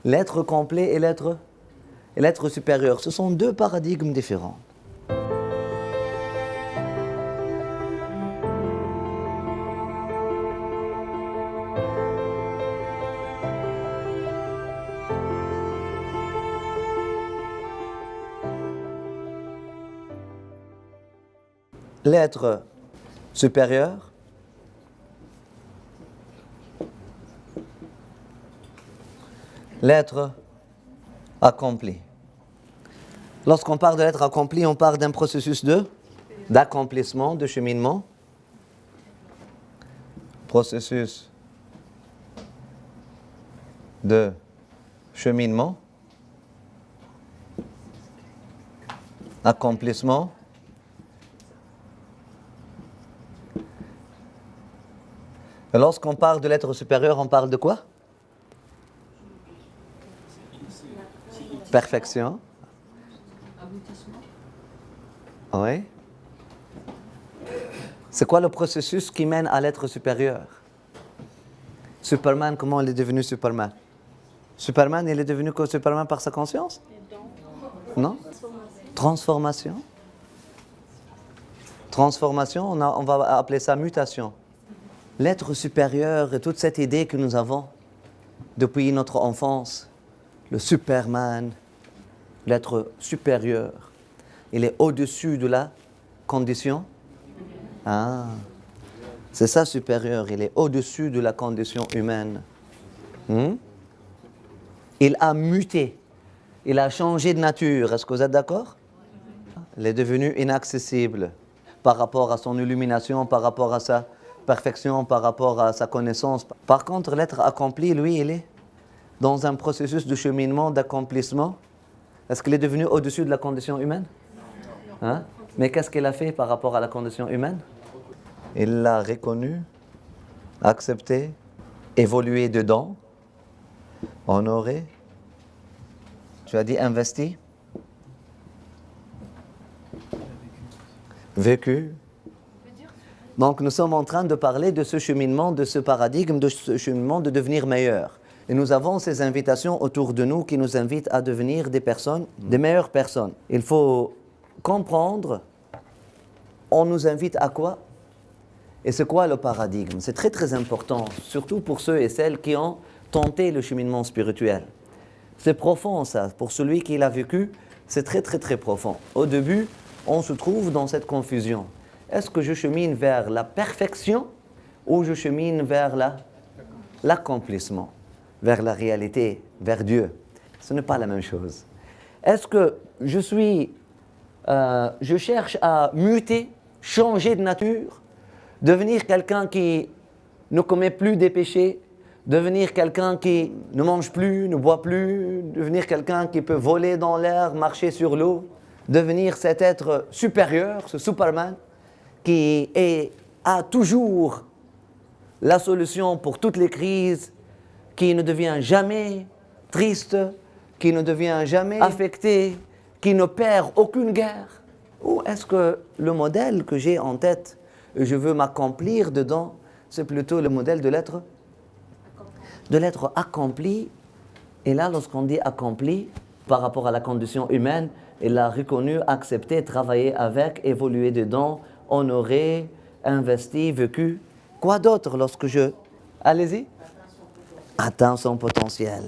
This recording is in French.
L'être complet et l'être supérieur. Ce sont deux paradigmes différents. L'être supérieur, l'être accompli. Lorsqu'on parle de l'être accompli, on parle d'un processus d'accomplissement, de cheminement. Processus de cheminement, accomplissement. Et lorsqu'on parle de l'être supérieur, on parle de quoi? Perfection. Oui. C'est quoi le processus qui mène à l'être supérieur? Superman, comment il est devenu Superman? Superman, il est devenu Superman par sa conscience? Non? Transformation. Transformation, on va appeler ça mutation. L'être supérieur et toute cette idée que nous avons depuis notre enfance, le Superman, l'être supérieur, il est au-dessus de la condition. Ah, c'est ça supérieur, il est au-dessus de la condition humaine. Il a muté, il a changé de nature. Est-ce que vous êtes d'accord? Il est devenu inaccessible par rapport à son illumination, par rapport à sa perfection, par rapport à sa connaissance. Par contre, l'être accompli, lui, il est dans un processus de cheminement, d'accomplissement. Est-ce qu'il est devenu au-dessus de la condition humaine? Hein? Mais qu'est-ce qu'il a fait par rapport à la condition humaine? Il l'a reconnu, accepté, évolué dedans, honoré. Tu as dit investi? Vécu. Donc nous sommes en train de parler de ce cheminement, de ce paradigme, de ce cheminement de devenir meilleur. Et nous avons ces invitations autour de nous qui nous invitent à devenir des personnes, des meilleures personnes. Il faut comprendre, on nous invite à quoi? Et c'est quoi le paradigme? C'est très très important, surtout pour ceux et celles qui ont tenté le cheminement spirituel. C'est profond ça, pour celui qui l'a vécu, c'est très très très profond. Au début, on se trouve dans cette confusion. Est-ce que je chemine vers la perfection ou je chemine vers l'accomplissement, vers la réalité, vers Dieu? Ce n'est pas la même chose. Est-ce que je cherche à muter, changer de nature, devenir quelqu'un qui ne commet plus des péchés, devenir quelqu'un qui ne mange plus, ne boit plus, devenir quelqu'un qui peut voler dans l'air, marcher sur l'eau, devenir cet être supérieur, ce Superman, qui a toujours la solution pour toutes les crises, qui ne devient jamais triste, qui ne devient jamais affecté, qui ne perd aucune guerre? Ou est-ce que le modèle que j'ai en tête, et je veux m'accomplir dedans, c'est plutôt le modèle de l'être accompli? Et là, lorsqu'on dit accompli, par rapport à la condition humaine, il l'a reconnu, accepté, travaillé avec, évolué dedans, honoré, investi, vécu. Quoi d'autre lorsque je... Allez-y. Atteint son potentiel.